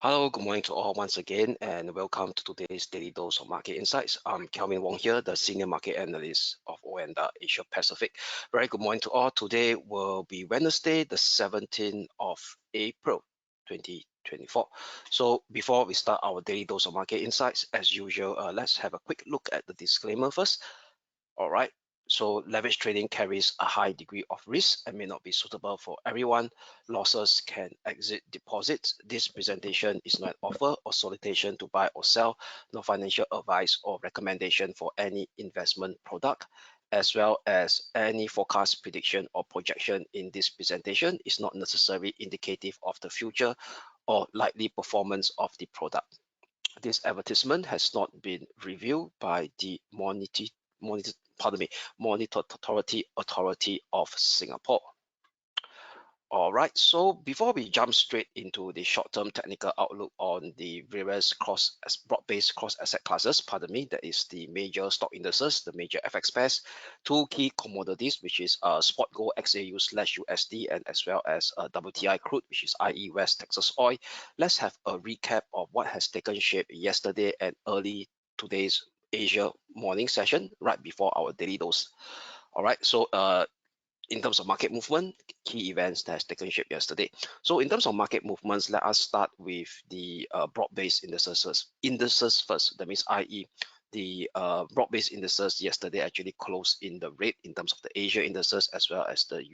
Hello, good morning to all once again, and welcome to today's Daily Dose of Market Insights. I'm Kelvin Wong here, the Senior Market Analyst of OANDA Asia Pacific. Very good morning to all. Today will be Wednesday, the 17th of April, 2024. So before we start our Daily Dose of Market Insights, as usual, let's have a quick look at the disclaimer first. All right. So leverage trading carries a high degree of risk and may not be suitable for everyone. Losses can exit deposits. This presentation is not an offer or solicitation to buy or sell, no financial advice or recommendation for any investment product, as well as any forecast, prediction, or projection in this presentation is not necessarily indicative of the future or likely performance of the product. This advertisement has not been reviewed by the Monetary Authority of Singapore. All right, so before we jump straight into the short-term technical outlook on the various broad-based cross-asset classes, that is the major stock indices, the major FX pairs, two key commodities, which is spot gold XAU/USD, and as well as WTI crude, which is i.e. West Texas oil. Let's have a recap of what has taken shape yesterday and early today's Asia morning session, right before our daily dose. All right, so in terms of market movement, key events that has taken shape yesterday. So in terms of market movements, let us start with the broad-based indices first. That means, i.e., the broad-based indices yesterday actually closed in the red in terms of the Asia indices as well as the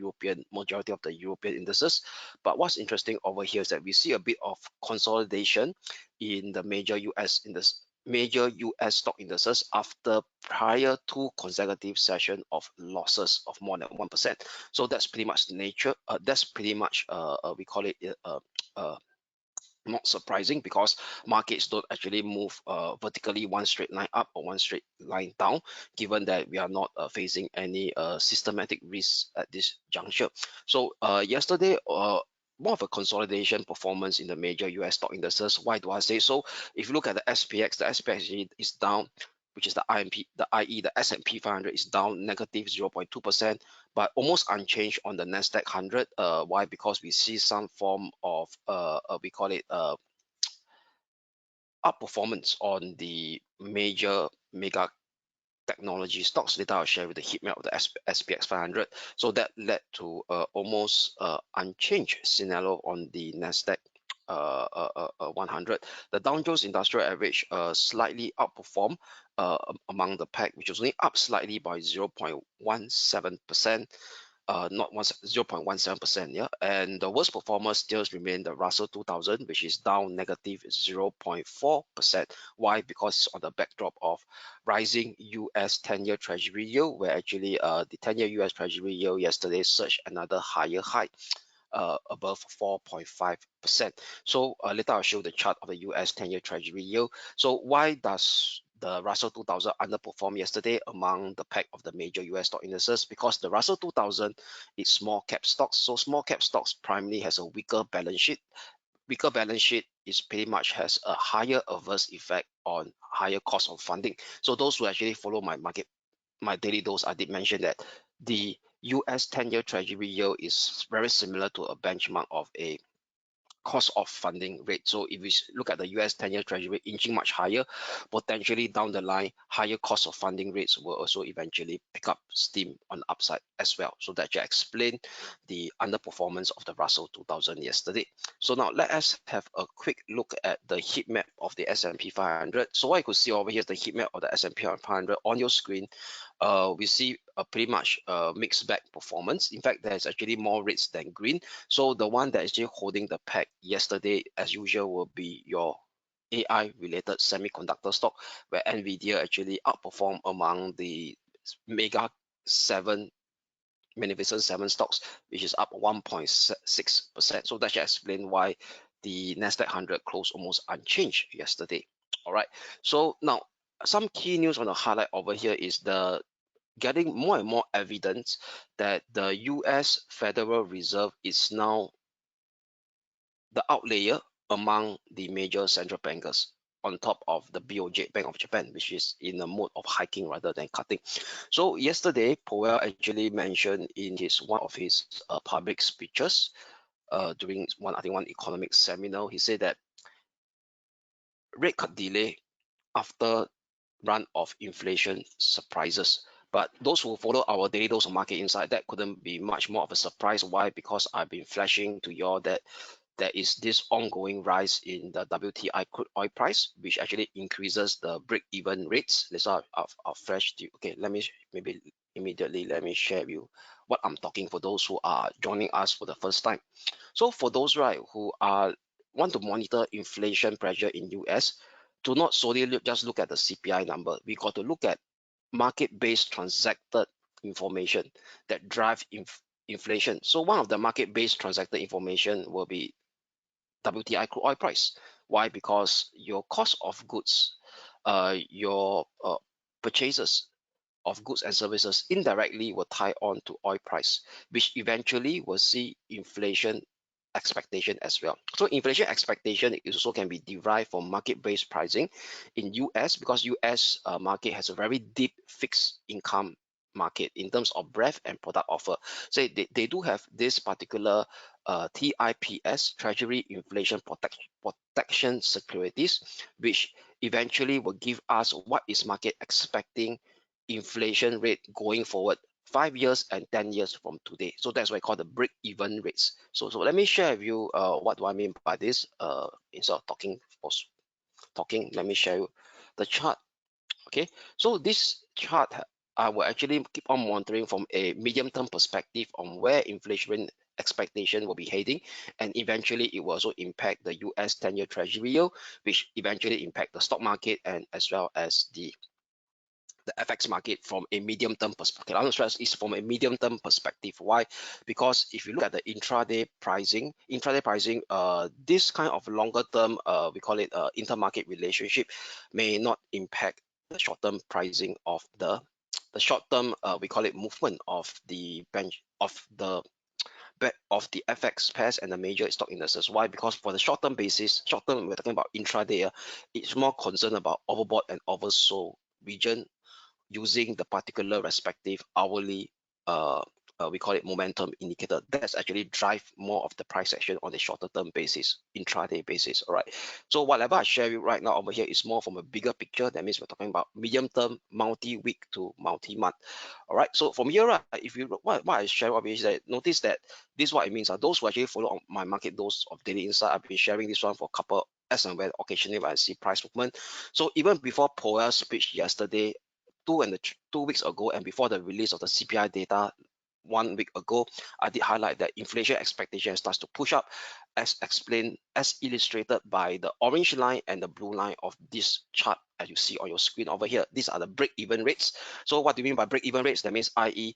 majority of the European indices. But what's interesting over here is that we see a bit of consolidation in the major US stock indices after prior two consecutive sessions of losses of more than 1%. So that's pretty much the nature. That's pretty much we call it not surprising, because markets don't actually move vertically one straight line up or one straight line down, given that we are not facing any systematic risks at this juncture. So yesterday, more of a consolidation performance in the major US stock indices. Why do I say so? If you look at the SPX is down, which is the IMP, i.e. the S&P 500 is down negative 0.2%, but almost unchanged on the Nasdaq 100. Why? Because we see some form of we call it outperformance on the major mega technology stocks. Later I'll share with the heat map of the SPX 500. So that led to almost unchanged scenario on the Nasdaq 100. The Dow Jones Industrial Average slightly outperformed among the pack, which was only up slightly by 0.17%. Not 0.17%, yeah. And the worst performer still remain the Russell 2000, which is down negative 0.4%. Why? Because it's on the backdrop of rising US 10-year Treasury yield, where actually the 10-year US Treasury yield yesterday surged another higher high, above 4.5%. So later I'll show the chart of the US 10-year Treasury yield. So why does the Russell 2000 underperformed yesterday among the pack of the major US stock indices? Because the Russell 2000 is small cap stocks. So small cap stocks primarily has a weaker balance sheet. Weaker balance sheet is pretty much has a higher adverse effect on higher cost of funding. So those who actually follow my daily dose, I did mention that the US 10-year Treasury yield is very similar to a benchmark of a cost of funding rate. So if we look at the US 10-year Treasury inching much higher, potentially down the line, higher cost of funding rates will also eventually pick up steam on the upside as well. So that should explain the underperformance of the Russell 2000 yesterday. So now let us have a quick look at the heat map of the S&P 500. So what you could see over here is the heat map of the S&P 500 on your screen. We see a pretty much mixed bag performance. In fact, there's actually more reds than green. So the one that is actually holding the pack yesterday, as usual, will be your AI related semiconductor stock, where Nvidia actually outperformed among the Magnificent 7 stocks, which is up 1.6%. So that should explain why the Nasdaq 100 closed almost unchanged yesterday. All right. So now some key news on the highlight over here is the getting more and more evidence that the US Federal Reserve is now the outlier among the major central bankers, on top of the BOJ, Bank of Japan, which is in a mode of hiking rather than cutting. So yesterday, Powell actually mentioned in one of his public speeches during one economic seminar, he said that rate cut delay after run of inflation surprises. But those who follow our daily dose of market insight, that couldn't be much more of a surprise. Why? Because I've been flashing to you all that there is this ongoing rise in the WTI crude oil price, which actually increases the break-even rates. Let's I'll flash to you. Okay, let me maybe immediately let me share with you what I'm talking for those who are joining us for the first time. So for those right who are want to monitor inflation pressure in US, do not solely just look at the CPI number. We got to look at market-based transacted information that drive inflation. So one of the market-based transacted information will be WTI crude oil price. Why? Because your cost of goods, your purchases of goods and services indirectly will tie on to oil price, which eventually will see inflation expectation as well. So inflation expectation also can be derived from market-based pricing in US, because US market has a very deep fixed income market in terms of breadth and product offer. So they do have this particular TIPS, Treasury Inflation Protection Securities, which eventually will give us what is market expecting inflation rate going forward 5 years and 10 years from today. So that's what I call the break-even rates. So let me share with you what do I mean by this. Instead of talking, let me share you the chart. Okay, so this chart I will actually keep on monitoring from a medium-term perspective on where inflation expectation will be heading, and eventually it will also impact the US 10-year Treasury yield, which eventually impact the stock market and as well as the FX market from a medium-term perspective. I'm stress is from a medium-term perspective. Why? Because if you look at the intraday pricing, this kind of longer-term, we call it intermarket relationship, may not impact the short-term pricing of the short-term, we call it movement of the bench of the FX pairs and the major stock indices. Why? Because for the short-term basis, short-term we're talking about intraday, it's more concerned about overbought and oversold region using the particular respective hourly we call it momentum indicator. That's actually drive more of the price action on a shorter term basis, intraday basis. All right, so whatever I share you right now over here is more from a bigger picture. That means we're talking about medium term, multi-week to multi-month. All right, so from here, right, if you what I share over here is that notice that this is what it means. Those who actually follow on my market dose of daily insight, I've been sharing this one for a couple as and when occasionally when I see price movement. So even before Powell's speech yesterday, 2 weeks ago, and before the release of the CPI data 1 week ago, I did highlight that inflation expectation starts to push up, as explained, as illustrated by the orange line and the blue line of this chart as you see on your screen over here. These are the break-even rates. So what do you mean by break-even rates? That means, i.e.,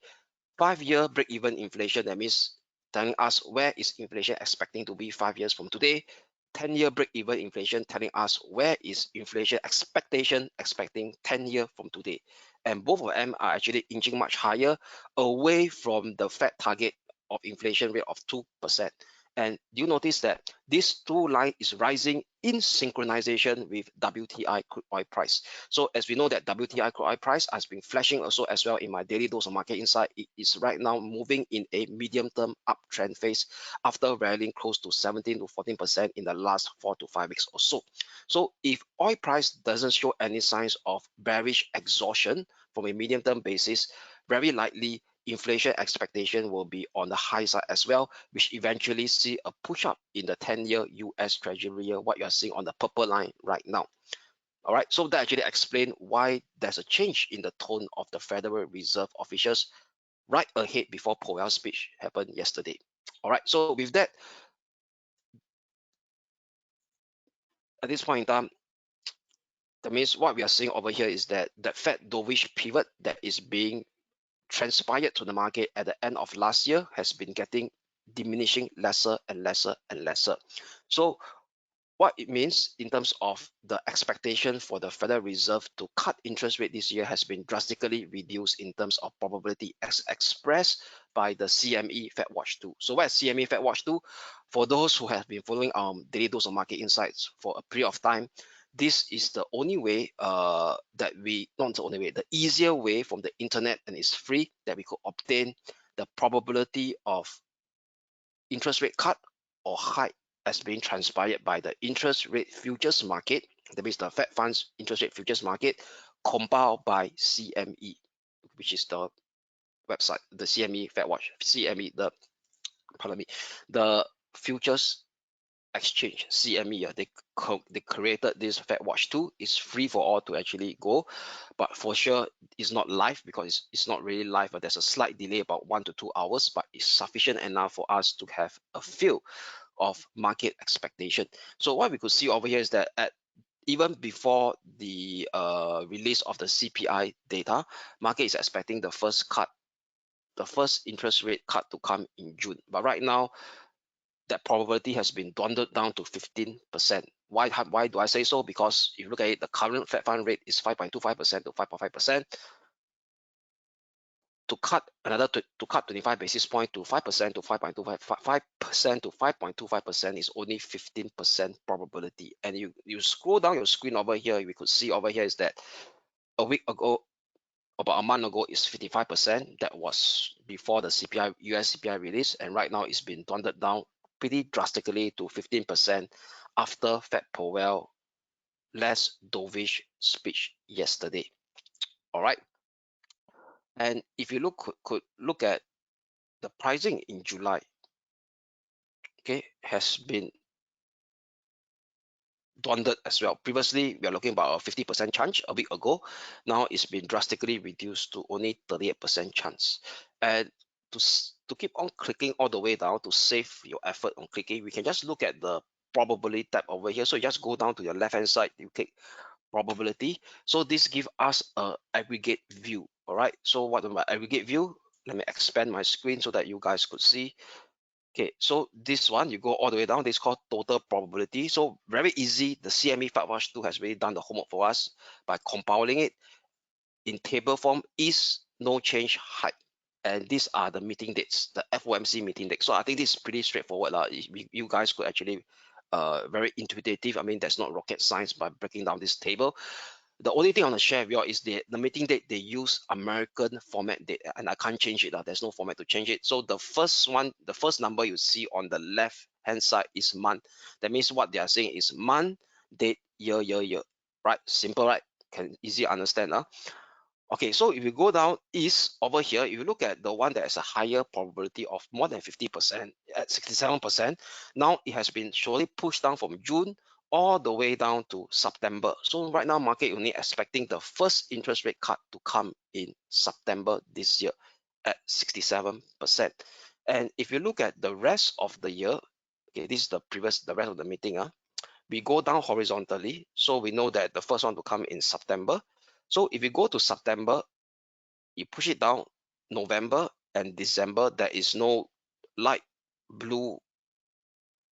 5-year break-even inflation. That means telling us where is inflation expecting to be 5 years from today. 10-year break-even inflation telling us where is inflation expecting 10 years from today. And both of them are actually inching much higher away from the Fed target of inflation rate of 2%. And you notice that this two line is rising in synchronization with WTI crude oil price. So as we know that WTI crude oil price has been flashing also as well in my daily dose of market insight, it is right now moving in a medium-term uptrend phase after rallying close to 17 to 14% in the last 4 to 5 weeks or so. So if oil price doesn't show any signs of bearish exhaustion from a medium-term basis, very likely inflation expectation will be on the high side as well, which eventually see a push up in the 10-year US Treasury yield, what you are seeing on the purple line right now. All right, so that actually explains why there's a change in the tone of the Federal Reserve officials right ahead before Powell's speech happened yesterday. All right, so with that, at this point in time, that means what we are seeing over here is that the Fed dovish pivot that is being transpired to the market at the end of last year has been getting diminishing lesser and lesser and lesser. So what it means in terms of the expectation for the Federal Reserve to cut interest rate this year has been drastically reduced in terms of probability as expressed by the CME FedWatch 2. So what is CME FedWatch 2? For those who have been following daily dose of market insights for a period of time, this is the only way that we, not the only way, the easier way from the internet, and it's free, that we could obtain the probability of interest rate cut or hike as being transpired by the interest rate futures market That means the Fed funds interest rate futures market compiled by CME, which is the website, the CME FedWatch, CME, pardon me, the futures exchange, CME. They created this FedWatch tool. It's free for all to actually go, but for sure it's not live because it's not really live, but there's a slight delay, about 1 to 2 hours, but it's sufficient enough for us to have a feel of market expectation. So what we could see over here is that even before the release of the CPI data, market is expecting the first interest rate cut to come in June. But right now, that probability has been dwindled down to 15%. Why do I say so? Because if you look at it, the current Fed fund rate is 5.25% to 5.5%. To cut 25 basis point to 5% to 5.25% to 5.25% is only 15% probability. And you scroll down your screen over here, we could see over here is that a week ago, about a month ago, is 55%. That was before the CPI, US CPI release, and right now it's been dwindled down pretty drastically to 15% after Fed Powell less dovish speech yesterday. All right, and if you could look at the pricing in July, okay, has been dwindled as well. Previously, we are looking about a 50% chance a week ago. Now it's been drastically reduced to only 38% chance. And to keep on clicking all the way down to save your effort on clicking, we can just look at the probability tab over here. So you just go down to your left hand side, you click probability. So this gives us a aggregate view. All right. So what about aggregate view? Let me expand my screen so that you guys could see. Okay, so this one, you go all the way down, this is called total probability. So very easy, the CME FedWatch 2 has really done the homework for us by compiling it in table form, is no change height. And these are the meeting dates, the FOMC meeting dates. So I think this is pretty straightforward. You guys could actually, very intuitive. I mean, there's not rocket science by breaking down this table. The only thing I want to share with you all is the meeting date. They use American format date, and I can't change it. There's no format to change it. So the first number you see on the left hand side is month. That means what they are saying is month, date, year, right? Simple, right? Can easily understand. Okay, so if you go down is over here, if you look at the one that has a higher probability of more than 50% at 67%, now it has been slowly pushed down from June all the way down to September. So right now, market only expecting the first interest rate cut to come in September this year at 67%. And if you look at the rest of the year, okay, this is the rest of the meeting. We go down horizontally, so we know that the first one to come in September. So if you go to September, you push it down, November and December, there is no light blue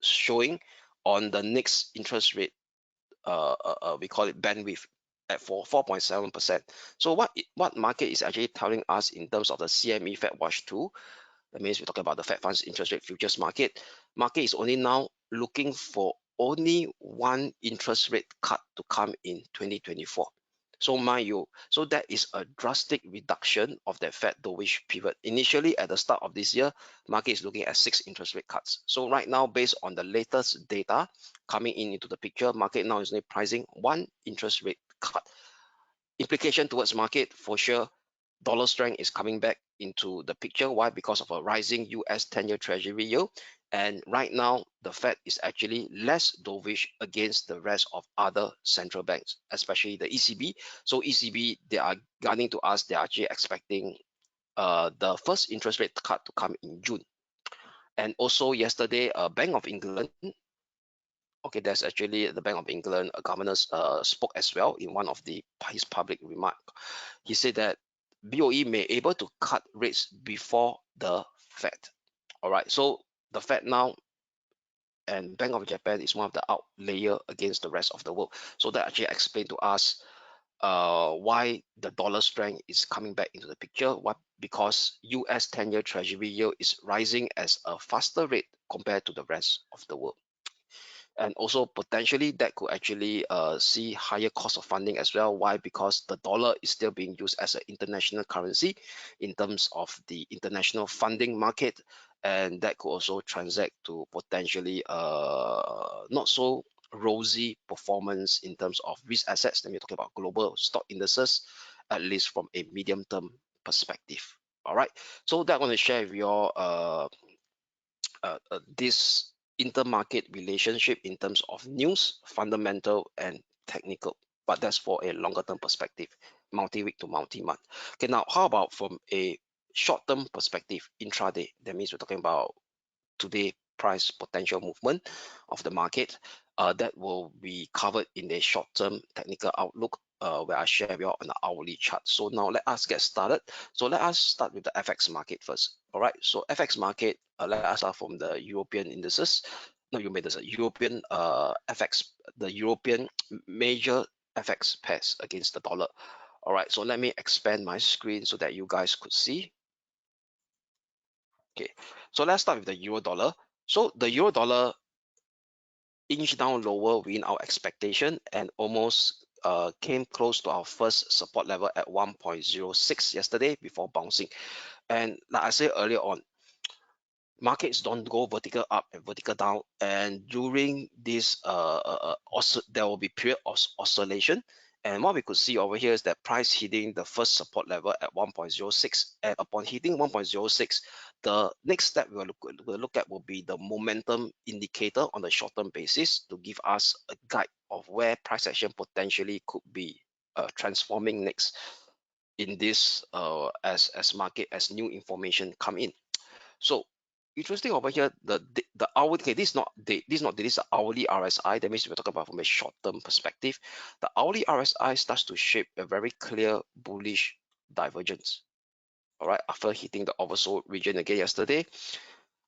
showing on the next interest rate. We call it bandwidth at 4.7%. So what market is actually telling us in terms of the CME FedWatch 2, that means we're talking about the Fed funds interest rate futures market. Market is only now looking for only one interest rate cut to come in 2024. So mind you, so that is a drastic reduction of that Fed dovish pivot. Initially, at the start of this year, market is looking at 6 interest rate cuts. So right now, based on the latest data coming into the picture, market now is only pricing 1 interest rate cut. Implication towards market, for sure, dollar strength is coming back into the picture. Why? Because of a rising US 10-year Treasury yield. And right now, the Fed is actually less dovish against the rest of other central banks, especially the ECB. So ECB, they are guiding to us, they are actually expecting the first interest rate cut to come in June. And also yesterday, Bank of England, okay, there's actually the Bank of England governor spoke as well in one of his public remark. He said that BOE may able to cut rates before the Fed. All right, so the Fed now and Bank of Japan is one of the outlier against the rest of the world. So that actually explained to us why the dollar strength is coming back into the picture. What? Because US 10-year Treasury yield is rising as a faster rate compared to the rest of the world. And also potentially that could actually see higher cost of funding as well. Why? Because the dollar is still being used as an international currency in terms of the international funding market, and that could also transact to potentially not so rosy performance in terms of risk assets. Then we're talking about global stock indices, at least from a medium term perspective. All right, so that I want to share with you all this intermarket relationship in terms of news, fundamental, and technical. But that's for a longer term perspective, multi-week to multi-month. Okay, now how about from a short-term perspective, intraday? That means we're talking about today price potential movement of the market. That will be covered in the short-term technical outlook where I share with you on the hourly chart. So now let us get started. So let us start with the FX market first. All right, so FX market, let us start from the European indices. No, you made this a European FX, the European major FX pairs against the dollar. All right, so let me expand my screen so that you guys could see. Okay, so let's start with the euro dollar. So the euro dollar inched down lower within our expectation and almost came close to our first support level at 1.06 yesterday before bouncing. And like I said earlier on, markets don't go vertical up and vertical down, and during this there will be period of oscillation. And what we could see over here is that price hitting the first support level at 1.06, and upon hitting 1.06, the next step we'll look at will be the momentum indicator on the short-term basis to give us a guide of where price action potentially could be transforming next in this as market, as new information come in. So interesting over here, the hourly, okay, this is not this is the hourly RSI. That means we're talking about from a short-term perspective. The hourly RSI starts to shape a very clear bullish divergence. All right, after hitting the oversold region again yesterday,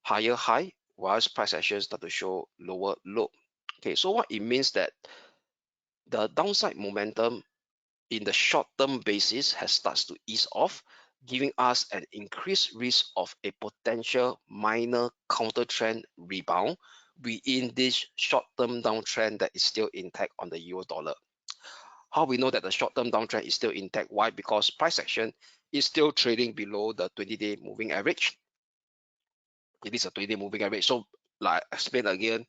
higher high, whilst price action start to show lower low. Okay, so what it means that the downside momentum in the short-term basis has starts to ease off, giving us an increased risk of a potential minor counter trend rebound within this short-term downtrend that is still intact on the euro dollar. How we know that the short-term downtrend is still intact? Why? Because price action is still trading below the 20-day moving average. It is a 20-day moving average. So like I explained again,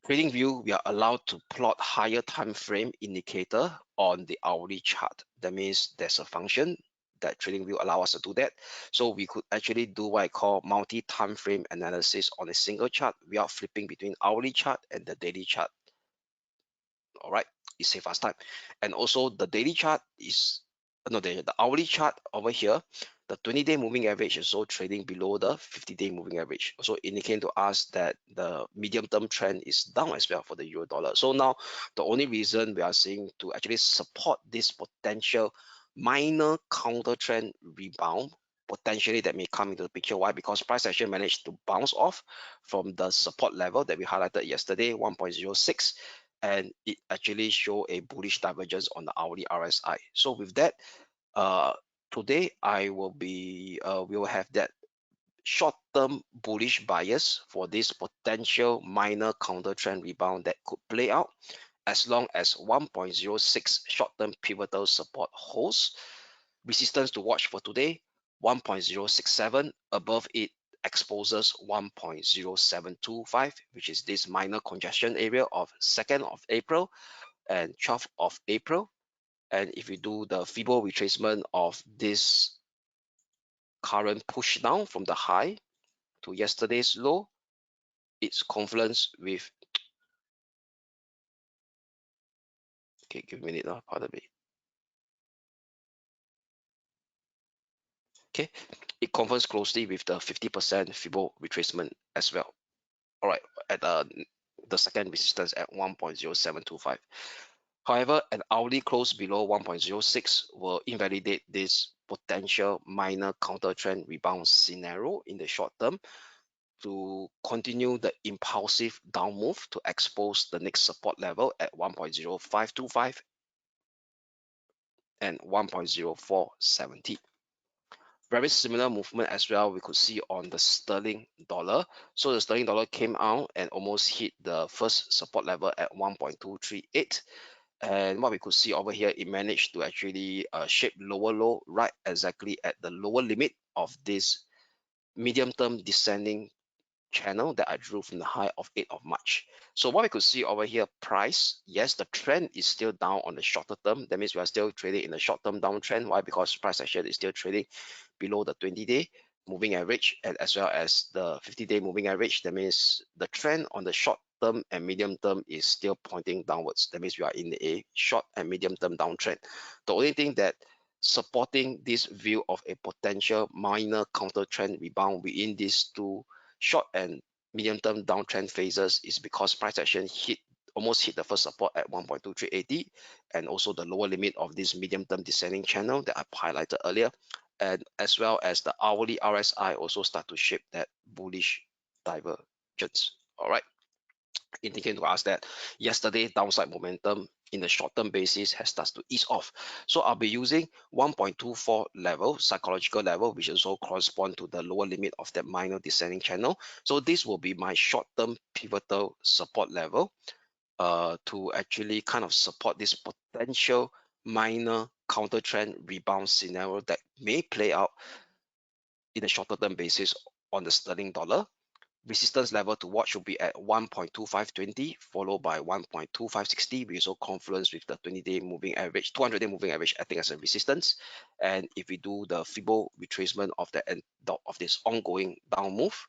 trading view, we are allowed to plot higher time frame indicator on the hourly chart. That means there's a function that trading view allow us to do that. So we could actually do what I call multi-time frame analysis on a single chart without flipping between hourly chart and the daily chart. All right, it saves us time. And also the daily chart is the hourly chart over here, the 20-day moving average is also trading below the 50-day moving average, also indicating to us that the medium-term trend is down as well for the euro dollar. So now the only reason we are seeing to actually support this potential minor counter trend rebound potentially that may come into the picture. Why? Because price action managed to bounce off from the support level that we highlighted yesterday, 1.06, and it actually show a bullish divergence on the hourly RSI. So with that, today I will be we will have that short-term bullish bias for this potential minor counter trend rebound that could play out as long as 1.06 short-term pivotal support holds. Resistance to watch for today, 1.067. Above it exposes 1.0725, which is this minor congestion area of 2nd of April and 12th of April. And if you do the Fibo retracement of this current push down from the high to yesterday's low, its confluence with, okay, give me a minute, pardon me. Okay, it confluence closely with the 50% Fibo retracement as well. All right, at the second resistance at 1.0725. However, an hourly close below 1.06 will invalidate this potential minor counter trend rebound scenario in the short term to continue the impulsive down move to expose the next support level at 1.0525 and 1.0470. Very similar movement as well we could see on the sterling dollar. So the sterling dollar came out and almost hit the first support level at 1.238. And what we could see over here, it managed to actually shape lower low right exactly at the lower limit of this medium term descending channel that I drew from the high of 8th of March. So what we could see over here, price, yes, the trend is still down on the shorter term. That means we are still trading in a short-term downtrend. Why? Because price action is still trading below the 20-day moving average and as well as the 50-day moving average. That means the trend on the short term and medium term is still pointing downwards. That means we are in a short and medium term downtrend. The only thing that supporting this view of a potential minor counter trend rebound within these two short and medium term downtrend phases is because price action almost hit the first support at 1.2380 and also the lower limit of this medium term descending channel that I highlighted earlier, and as well as the hourly RSI also start to shape that bullish divergence. All right, indicating to us that yesterday downside momentum in the short-term basis has started to ease off. So I'll be using 1.24 level, psychological level, which also correspond to the lower limit of that minor descending channel. So this will be my short-term pivotal support level to actually kind of support this potential minor counter trend rebound scenario that may play out in a shorter term basis on the sterling dollar. Resistance level to watch will be at 1.2520 followed by 1.2560. We also confluence with the 20-day moving average, 200-day moving average acting as a resistance. And if we do the Fibonacci retracement of the end of this ongoing down move,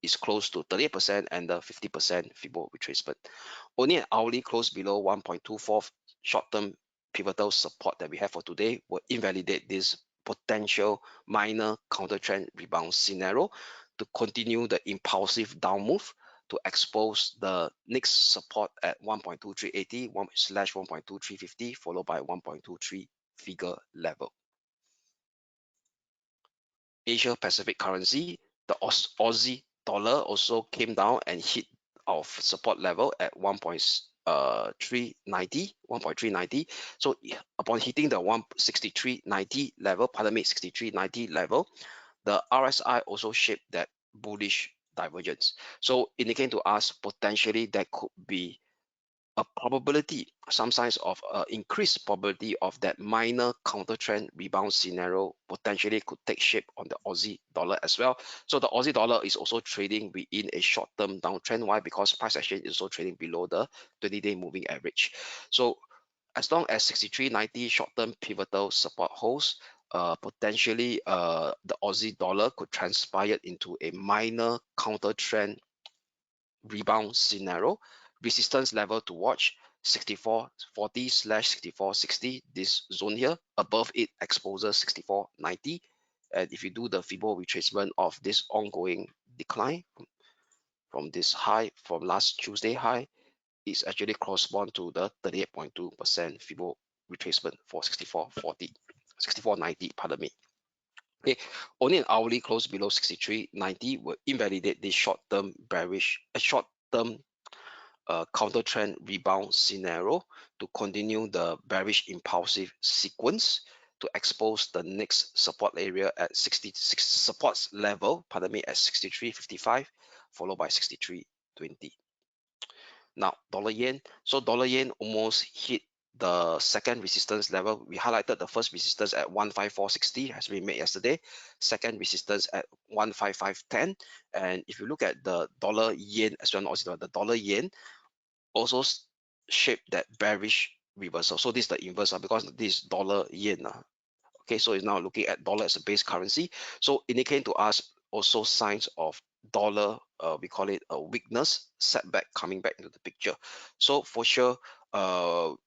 is close to 38% and the 50% Fibonacci retracement. Only an hourly close below 1.24 short-term pivotal support that we have for today will invalidate this potential minor counter trend rebound scenario to continue the impulsive down move to expose the next support at 1.2380 slash 1.2350 followed by 1.23 figure level. Asia Pacific currency, the Aussie dollar also came down and hit our support level at 1.390. So upon hitting the 163.90 level, pardon me, 63.90 level, the RSI also shaped that bullish divergence. So indicating to us potentially there could be a probability, some signs of increased probability of that minor counter trend rebound scenario potentially could take shape on the Aussie dollar as well. So the Aussie dollar is also trading within a short-term downtrend. Why? Because price action is also trading below the 20-day moving average. So as long as 63.90 short-term pivotal support holds, potentially the Aussie dollar could transpire into a minor counter trend rebound scenario. Resistance level to watch 64.40 slash 64.60, this zone here. Above it exposes 64.90. And if you do the Fibonacci retracement of this ongoing decline from this high, from last Tuesday high, it's actually correspond to the 38.2% Fibonacci retracement for 64.40, 64.90, pardon me. Okay, only an hourly close below 63.90 will invalidate this short-term bearish, short-term counter trend rebound scenario to continue the bearish impulsive sequence to expose the next support area at 66 supports level, pardon me, at 63.55 followed by 63.20. Now dollar yen, so dollar yen almost hit the second resistance level. We highlighted the first resistance at 154.60 has been made yesterday, second resistance at 155.10. And if you look at the dollar yen as well as the dollar yen also shape that bearish reversal. So this is the inverse because this dollar yen. Okay, so it's now looking at dollar as a base currency. So indicating to us also signs of dollar, we call it a weakness, setback coming back into the picture. So for sure,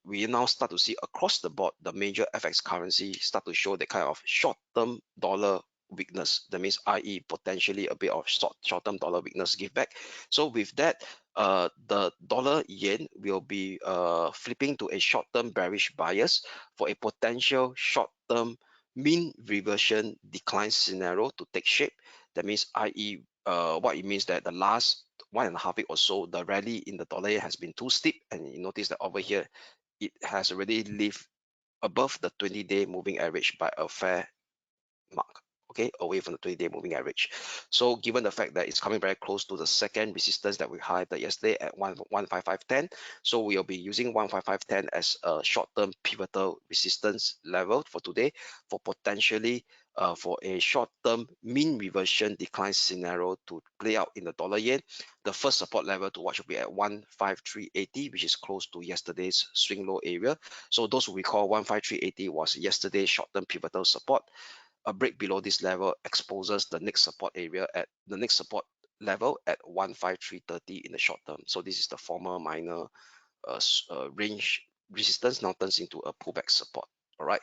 we now start to see across the board, the major FX currency start to show the kind of short-term dollar weakness. That means, i.e., potentially a bit of short-term dollar weakness give back. So with that, the dollar yen will be flipping to a short-term bearish bias for a potential short-term mean reversion decline scenario to take shape. That means, i.e., what it means that the last 1.5 week or so, the rally in the dollar has been too steep, and you notice that over here, it has already lived above the 20-day moving average by a fair mark. Okay, away from the 20-day moving average. So given the fact that it's coming very close to the second resistance that we highlighted yesterday at 155.10, so we'll be using 155.10 as a short-term pivotal resistance level for today for potentially for a short-term mean reversion decline scenario to play out in the dollar yen, the first support level to watch will be at 153.80, which is close to yesterday's swing low area. So those who recall, 153.80 was yesterday's short-term pivotal support. A break below this level exposes the next support level at 153.30 in the short term. So this is the former minor range resistance now turns into a pullback support. All right.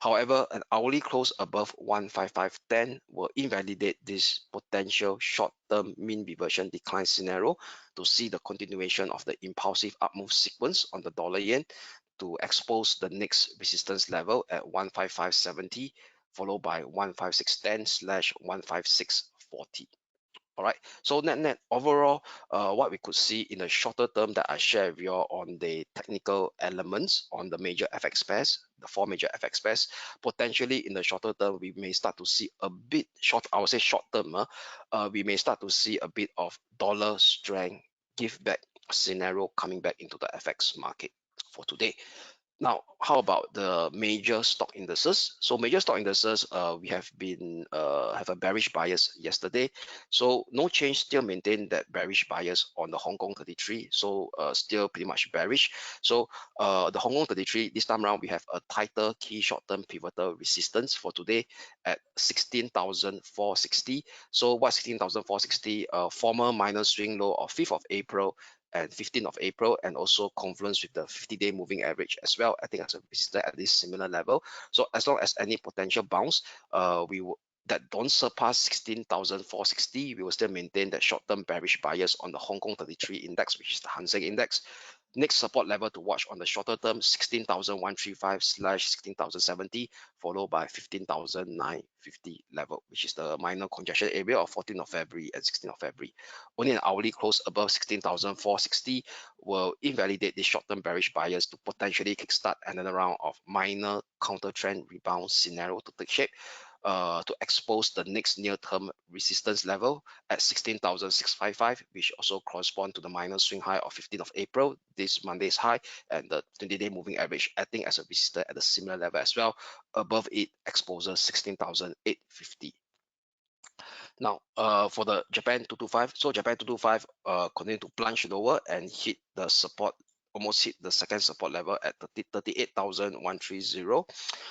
However, an hourly close above 155.10 will invalidate this potential short-term mean reversion decline scenario to see the continuation of the impulsive up move sequence on the dollar yen to expose the next resistance level at 155.70, followed by 156.10/156.40. All right, so net overall, what we could see in the shorter term that I share with you on the technical elements on the major FX pairs, the four major FX pairs, potentially in the shorter term, we may start to see a bit short, I would say short term, we may start to see a bit of dollar strength give back scenario coming back into the FX market for today. Now, how about the major stock indices? So major stock indices, we have been have a bearish bias yesterday. So no change, still maintain that bearish bias on the Hong Kong 33. So still pretty much bearish. So the Hong Kong 33, this time around, we have a tighter key short-term pivotal resistance for today at 16,460. So what's 16,460? Former minor swing low of 5th of April and 15th of April, and also confluence with the 50-day moving average as well. I think as a resistor at this similar level. So as long as any potential bounce, we will that don't surpass 16,460, we will still maintain that short-term bearish bias on the Hong Kong 33 index, which is the Hang Seng index. Next support level to watch on the shorter term, 16,135/16,070, followed by 15,950 level, which is the minor congestion area of 14th of February and 16th of February. Only an hourly close above 16,460 will invalidate this short-term bearish bias to potentially kickstart another round of minor counter trend rebound scenario to take shape. To expose the next near-term resistance level at 16,655, which also correspond to the minor swing high of 15th of April, this Monday's high, and the 20-day moving average acting as a resistor at a similar level as well. Above it exposes 16,850. Now, for the Japan 225, so Japan 225 continue to plunge lower and hit the support, almost hit the second support level at 38,130.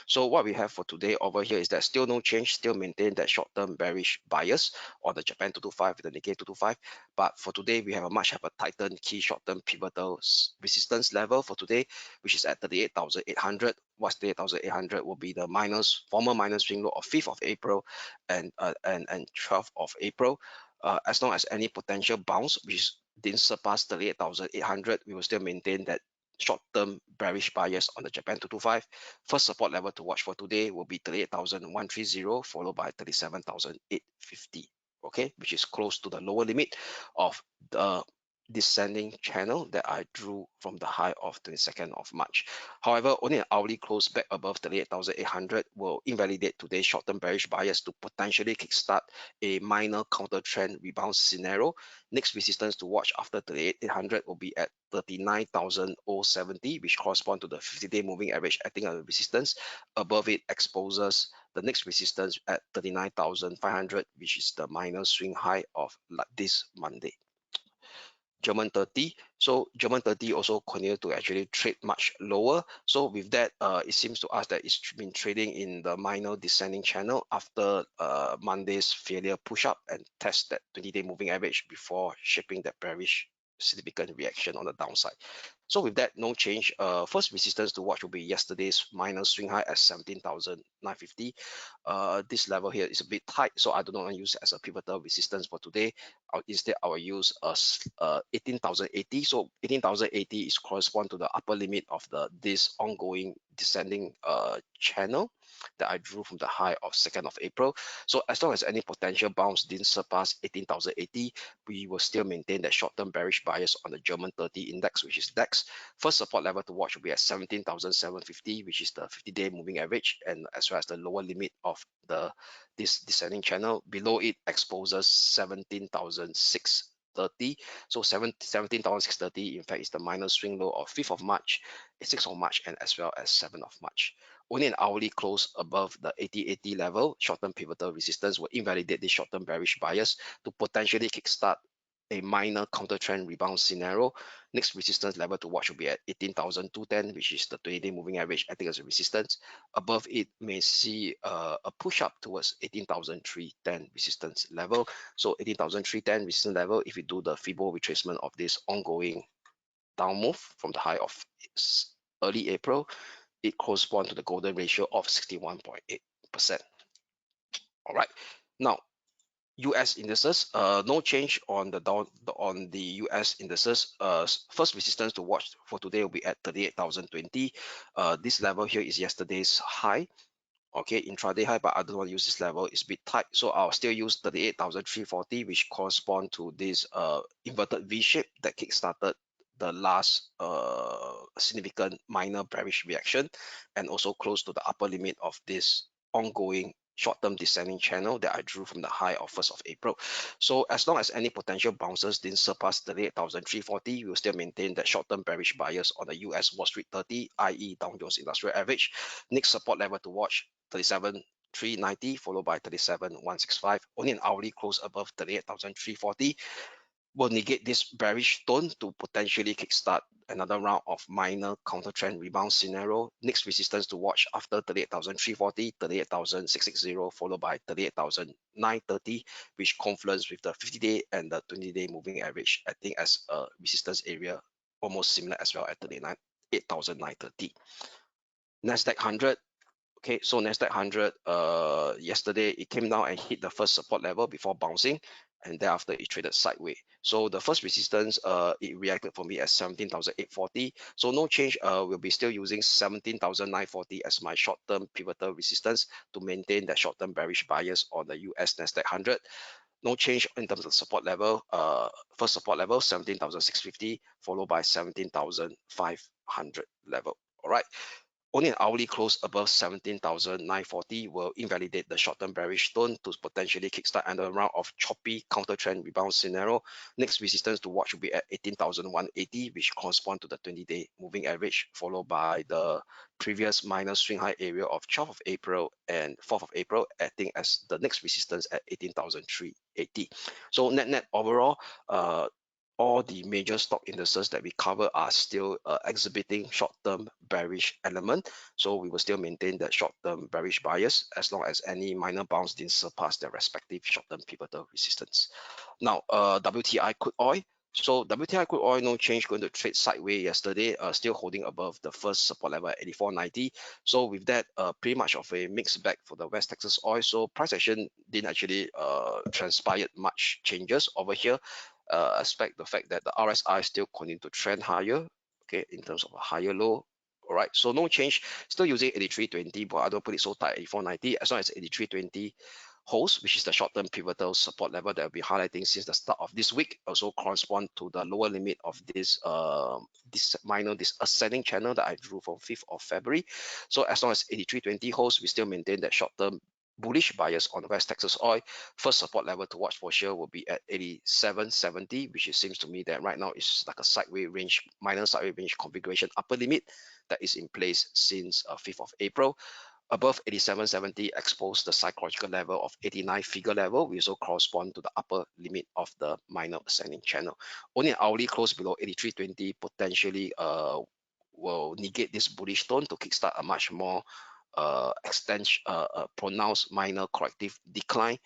So what we have for today over here is that still no change, still maintain that short-term bearish bias on the Japan 225 with the Nikkei 225. But for today, we have a tightened key short-term pivotal resistance level for today, which is at 38,800. What's 38,800 will be the former minus swing low of 5th of April and 12th of April. As long as any potential bounce which didn't surpass 38,800, we will still maintain that short-term bearish bias on the Japan 225. First support level to watch for today will be 38,130, followed by 37,850. Okay, which is close to the lower limit of the descending channel that I drew from the high of 22nd of March. However, only an hourly close back above 38,800 will invalidate today's short-term bearish bias to potentially kickstart a minor counter trend rebound scenario. Next resistance to watch after 38,800 will be at 39,070, which correspond to the 50-day moving average acting as a resistance. Above it exposes the next resistance at 39,500, which is the minor swing high of this Monday. German 30. So German 30 also continue to actually trade much lower. So with that, it seems to us that it's been trading in the minor descending channel after Monday's failure push up and test that 20-day moving average before shaping that bearish significant reaction on the downside. So with that, no change. First resistance to watch will be yesterday's minor swing high at 17,950. This level here is a bit tight, so I do not want to use it as a pivotal resistance for today. Instead, I will use 18,080. So 18,080 is correspond to the upper limit of this ongoing descending channel that I drew from the high of 2nd of April. So as long as any potential bounce didn't surpass 18,080, we will still maintain that short-term bearish bias on the German 30 index, which is DAX. First support level to watch will be at 17,750, which is the 50-day moving average, and as well as the lower limit of this descending channel. Below it exposes 17,630. So 17,630 in fact is the minor swing low of 5th of March, 6th of March, and as well as 7th of March. Only an hourly close above the 80-80 level, short-term pivotal resistance will invalidate the short-term bearish bias to potentially kickstart a minor counter trend rebound scenario. Next resistance level to watch will be at 18,210, which is the 20-day moving average acting as a resistance. Above it may see a push up towards 18,310 resistance level. So 18,310 resistance level, if you do the Fibo retracement of this ongoing down move from the high of early April, it corresponds to the golden ratio of 61.8%. All right. Now, US indices, no change on the US indices. First resistance to watch for today will be at 38,020. This level here is yesterday's high. Okay, intraday high, but I don't want to use this level. It's a bit tight, so I'll still use 38,340, which correspond to this inverted V shape that kickstarted the last significant minor bearish reaction, and also close to the upper limit of this ongoing short-term descending channel that I drew from the high of 1st of April. So as long as any potential bounces didn't surpass 38,340, we'll still maintain that short-term bearish bias on the US Wall Street 30, i.e. Dow Jones Industrial Average. Next support level to watch, 37,390 followed by 37,165. Only an hourly close above 38,340 will negate this bearish tone to potentially kickstart another round of minor counter trend rebound scenario. Next resistance to watch after 38,340, 38,660 followed by 38,930, which confluence with the 50-day and the 20-day moving average, I think as a resistance area almost similar as well at 38,930. Nasdaq 100. Okay, so Nasdaq 100, yesterday it came down and hit the first support level before bouncing, and thereafter it traded sideways. So the first resistance, it reacted for me at 17,840. So no change. We'll be still using 17,940 as my short-term pivotal resistance to maintain that short-term bearish bias on the US Nasdaq 100. No change in terms of support level. First support level 17,650, followed by 17,500 level. All right. Only an hourly close above 17,940 will invalidate the short-term bearish tone to potentially kickstart another round of choppy counter trend rebound scenario. Next resistance to watch will be at 18,180, which corresponds to the 20-day moving average, followed by the previous minor swing high area of 12th of April and 4th of April, acting as the next resistance at 18,380. So net overall, all the major stock indices that we cover are still exhibiting short-term bearish element. So we will still maintain that short-term bearish bias as long as any minor bounce didn't surpass their respective short-term pivotal resistance. Now, WTI crude oil. So WTI crude oil, no change, going to trade sideways yesterday, still holding above the first support level at 84.90. So with that, pretty much of a mixed bag for the West Texas oil. So price action didn't actually transpire much changes over here. Expect the fact that the RSI still continue to trend higher, okay, in terms of a higher low. All right, so no change, still using 83.20, but I don't put it so tight, 84.90. As long as 83.20 holds, which is the short-term pivotal support level that I'll be highlighting since the start of this week, also correspond to the lower limit of this this ascending channel that I drew from 5th of February. So as long as 83.20 holds, we still maintain that short-term bullish bias on West Texas oil. First support level to watch for sure will be at 87.70, which it seems to me that right now is like a sideways range, minor sideways range configuration upper limit that is in place since 5th of April. Above 87.70 expose the psychological level of 89 figure level, which also correspond to the upper limit of the minor ascending channel. Only an hourly close below 83.20 potentially will negate this bullish tone to kickstart a much more pronounced minor corrective decline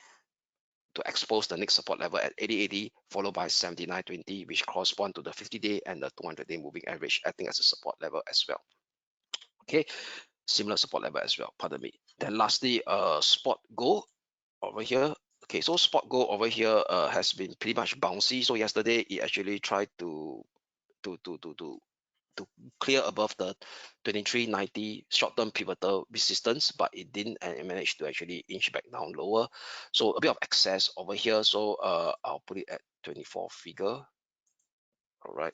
to expose the next support level at 80.80, followed by 79.20, which correspond to the 50-day and the 200-day moving average, acting as a support level as well. Okay, similar support level as well, pardon me. Then lastly, spot gold over here. Okay, so spot gold over here has been pretty much bouncy. So yesterday it actually tried to clear above the 23.90 short-term pivotal resistance, but it didn't, and it managed to actually inch back down lower. So a bit of excess over here. So I'll put it at 24 figure. All right,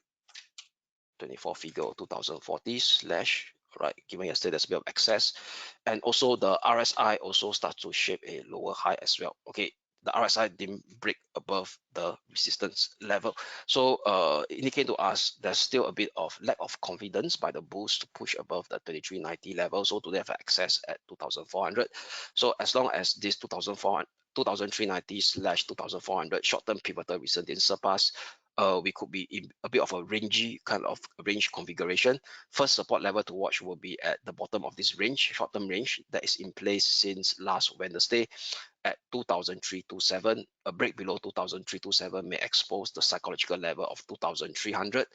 24 figure 2040 slash. All right, given yesterday there's a bit of excess, and also the RSI also starts to shape a lower high as well. Okay, the RSI didn't break above the resistance level. So indicating to us there's still a bit of lack of confidence by the bulls to push above the 2390 level. So today have access at 2400. So as long as this 2390/2400 short-term pivotal recent didn't surpass, we could be in a bit of a rangy kind of range configuration. First support level to watch will be at the bottom of this range, short-term range that is in place since last Wednesday at 2327. A break below 2327 may expose the psychological level of 2300,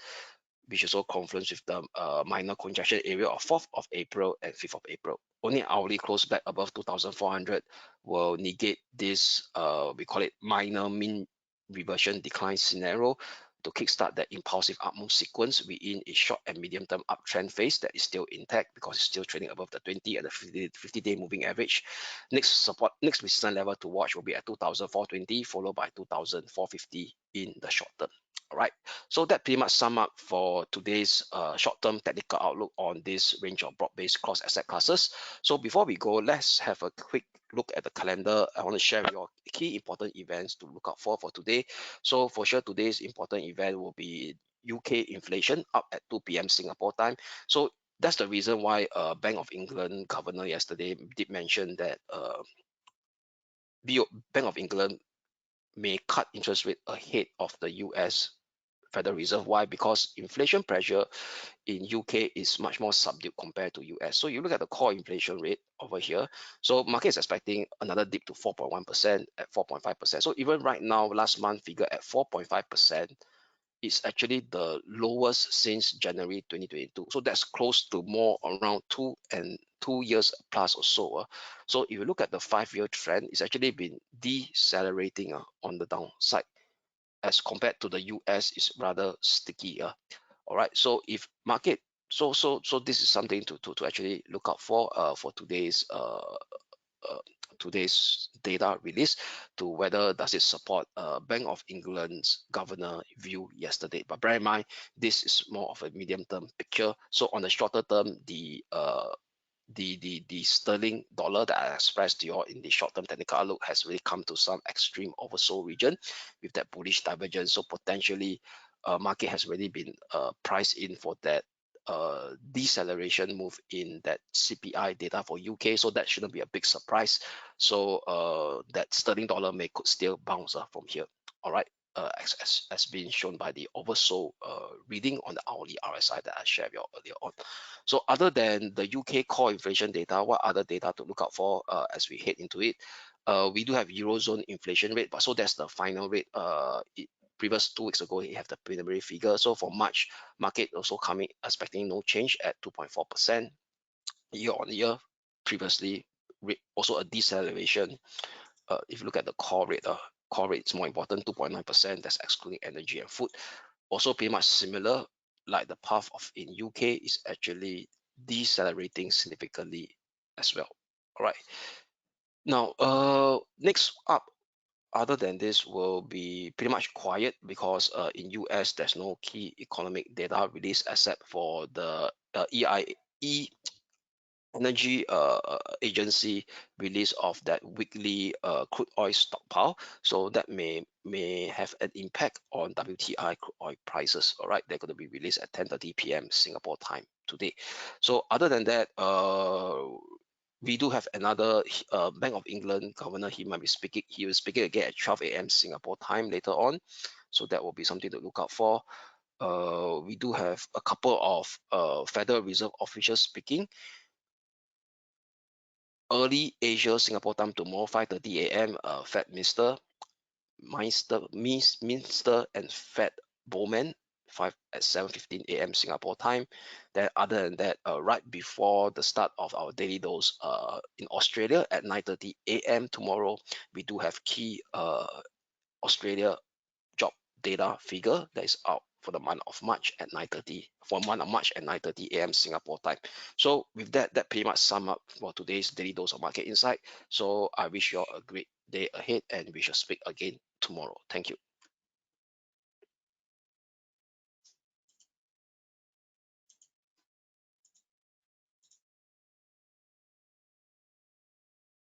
which also confluence with the minor congestion area of 4th of April and 5th of April. Only hourly close back above 2400 will negate this, we call it minor mean reversion decline scenario to kickstart that impulsive upmove sequence within a short and medium term uptrend phase that is still intact because it's still trading above the 20 and the 50-day moving average. Next resistance level to watch will be at 2420, followed by 2450 in the short term. All right, so that pretty much sum up for today's short-term technical outlook on this range of broad-based cross asset classes. So before we go, let's have a quick look at the calendar. I want to share your key important events to look out for today. So for sure, today's important event will be UK inflation up at 2 p.m. Singapore time. So that's the reason why Bank of England governor yesterday did mention that Bank of England may cut interest rate ahead of the US Federal Reserve. Why? Because inflation pressure in UK is much more subdued compared to US. So you look at the core inflation rate over here. So market is expecting another dip to 4.1% at 4.5%. So even right now, last month figure at 4.5%, is actually the lowest since January 2022. So that's close to more around 2 years plus or so. So if you look at the 5-year trend, it's actually been decelerating on the downside as compared to the US is rather sticky. All right, so if market, so this is something to actually look out for today's data release, to whether does it support Bank of England's governor view yesterday. But bear in mind, this is more of a medium term picture. So on the shorter term, the sterling dollar that I expressed to you all in the short-term technical outlook has really come to some extreme oversold region with that bullish divergence. So potentially, market has already been priced in for that deceleration move in that CPI data for UK. So that shouldn't be a big surprise. So that sterling dollar could still bounce from here. All right. As been shown by the oversold reading on the hourly RSI that I shared with you earlier on. So other than the UK core inflation data, what other data to look out for as we head into it? We do have Eurozone inflation rate, but so that's the final rate. Previous 2 weeks ago, you have the preliminary figure. So for March, market also expecting no change at 2.4% year on year. Previously, also a deceleration. If you look at the core rate is more important, 2.9%. That's excluding energy and food. Also pretty much similar, like the path of in UK is actually decelerating significantly as well. All right. Now, next up, other than this, will be pretty much quiet because in US there's no key economic data released except for the EIE Energy Agency release of that weekly crude oil stockpile. So that may have an impact on WTI crude oil prices. All right, they're going to be released at 10:30 p.m. Singapore time today. So other than that, we do have another Bank of England governor. He might be speaking. He will speaking again at 12 a.m. Singapore time later on. So that will be something to look out for. We do have a couple of Federal Reserve officials speaking. Early Asia Singapore time tomorrow, 5:30 a.m. Fed Minster and Fed Bowman 7:15 a.m. Singapore time. Then other than that, right before the start of our daily dose in Australia at 9:30 a.m. tomorrow, we do have key Australia job data figure that is out for the month of March at 9:30 a.m. Singapore time. So with that pretty much sum up for today's daily dose of market insight. So I wish you all a great day ahead, and we shall speak again tomorrow. Thank you.